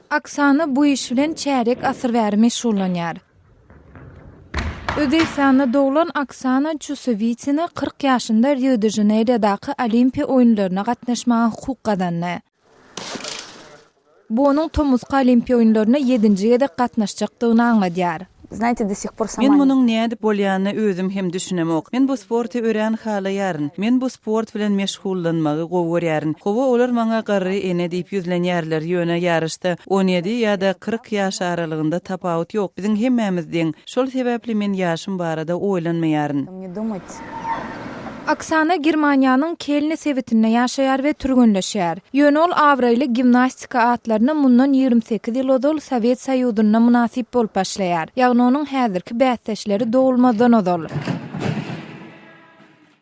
Aksana bu iş bilen çeyrek asır bäri meşgullanýar. Özbekistan'da doğulan Aksana Çusovitsina 40 yaşında Rio de Janeiro'daki Olimpiya oyunlarına gatnaşmaga hukuk kazandy. Bu onun Tomuzka Olimpiya oyunlarına 7-nji ýerde gatnaşjakdygyny aňladýar. Знаете, до сих пор сама. Men munyň näde bolýanyny özüm hem düşünemok. Men bu sporty ören halaýaryn. Men bu sport bilen meşgullanmagy gowurýaryn. Gowa olar maňa garry ene diýip ýüzlenýärler ýöne ýarışda 17 ýa-da 40 ýaş aralygynda tapawut ýok. Biziň hemmemizden. Şol sebäpli men ýaşym barada oýlanmaýaryn. Мне думать. Aksana Germaniýanyň Kelne sewitinde ýaşaýar we türgünleşýär. Ýönol awraýly gimnastika atlaryna mundan 28 ýyl ozal Sowet Soýuzyna munasip bolup başlaýar. Ýagny onuň häzirki bäsleşleri dowulmadan ozal.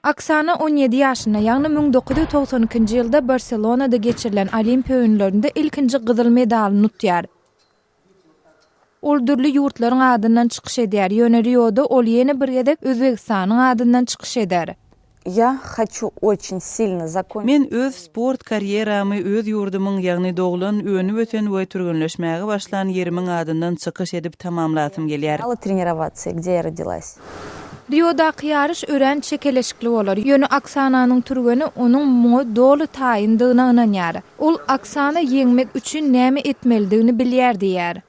Aksana 17 ýaşynda, ýagny 1992-nji ýylda Barcelonada geçirilen Olimpiya oyunlarynda ilkinji gyzyl medalyny utýar. Ol dürli ýurtlaryň adyndan çykyş edýär. Ýöne Rio'da ol ýene bir gedek Özbekistanyň adyndan çykyş eder. Я хочу очень сильно закончить. Men öz sport karieramy öz ýurdumyň ýagny doglan öňü öten we türgünleşmäge başlan ýerimiň adyndan çykyş edip tamamlatym gelýär. Стала тренироваться, где я родилась. Rio'daky ýarış ören çekeleşikli bolar. Ýöne Aksananyň türgeni onuň muňy dolu taýyndygyna ynanýar. Ol Aksana ýeňmek üçin näme etmelidigini bilýär diýär.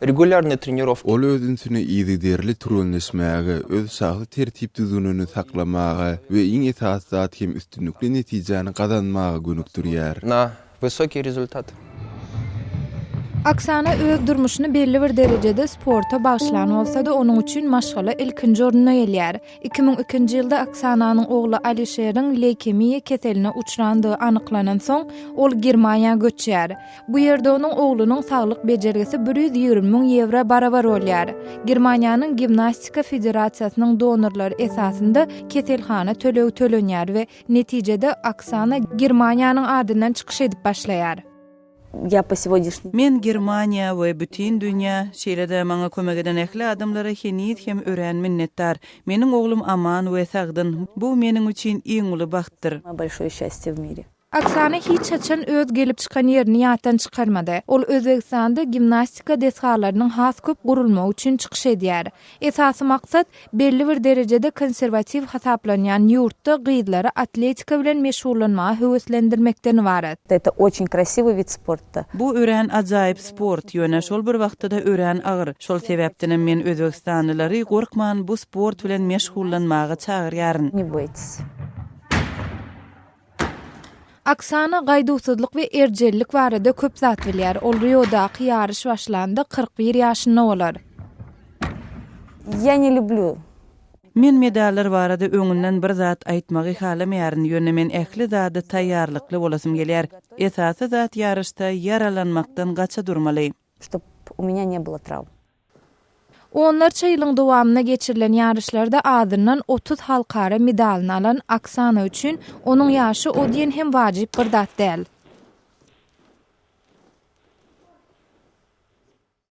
Регулярные тренировки. Ol özünsüni ýygyderli türgünleşmäge, öz sagly tertip düzünini saklamaga we iň esas zat hem üstünlikli netijeni gazanmaga gönükdirýär. На высокий результат. Aksana öz durmuşyny belli bir derejede sporta bagşlan bolsa-da onuň üçin maşgala ilkinji orunda gelýär. 2002-nji ýylda Aksananyň ogly Alişeriň leukemiýa keseline uçrandygy anyklanan soň ol Germaniýa göçýär. Bu ýerde onuň oglunyň saglyk bejergisi 120 000 euro barabar bolýar. Germaniýanyň Gimnastika Federasiýasynyň donorlary esasında keselhana tölenýär we netijede Aksana Germaniýanyň adyndan çykyş edip başlaýar. Я по сегодняшний Men Germaniýa we bütün dünýä şeýle-de maňa kömek eden ähli adamlara henit hem ören minnetdar. Meniň oglum aman we sagdyn. Bu meniň üçin iň uly bagtdyr. самое большое счастье в мире. Aksana hiç çaçan öz gelip çıkan yerini ýatdan çıkarmady. Ol Özbekistanda gimnastika desgalarynyň has köp gurulmagy üçin çykyş edýär. Esasy maksat belli bir derejede konservativ hasaplanýan ýurtda gyýdlary atletika bilen meşgullanmagy höweslendirmekden ibaret. Это очень красивый вид спорта. Bu ören ajaýyp sport, ýöne şol bir wagtda ören agyr. Şol sebäpden men Özbekistanlylary gorkman bu sport bilen meşgullanmagy çagyrýaryn. Не бойтесь. Aksana gaýdusuzlyk we erjellik barada köp zat bilýär. Ol Rio'daky ýarış başlandy 41 ýaşynda bolar. Я не люблю. Men medallar barada öňünden bir zat aýtmagy halamayaryn. Ýöne men ähli zady taýýarlykly bolasym gelýär. Esasy zat ýarışda yaralanmakdan gaça durmaly. Чтоб у меня не было травм. Onlarça ýylyň dowamyna geçirilen ýarışlarda adyndan 30 halkara medalyny alan Aksana üçin onuň ýaşy o diýen hem wajyp bir zat däl.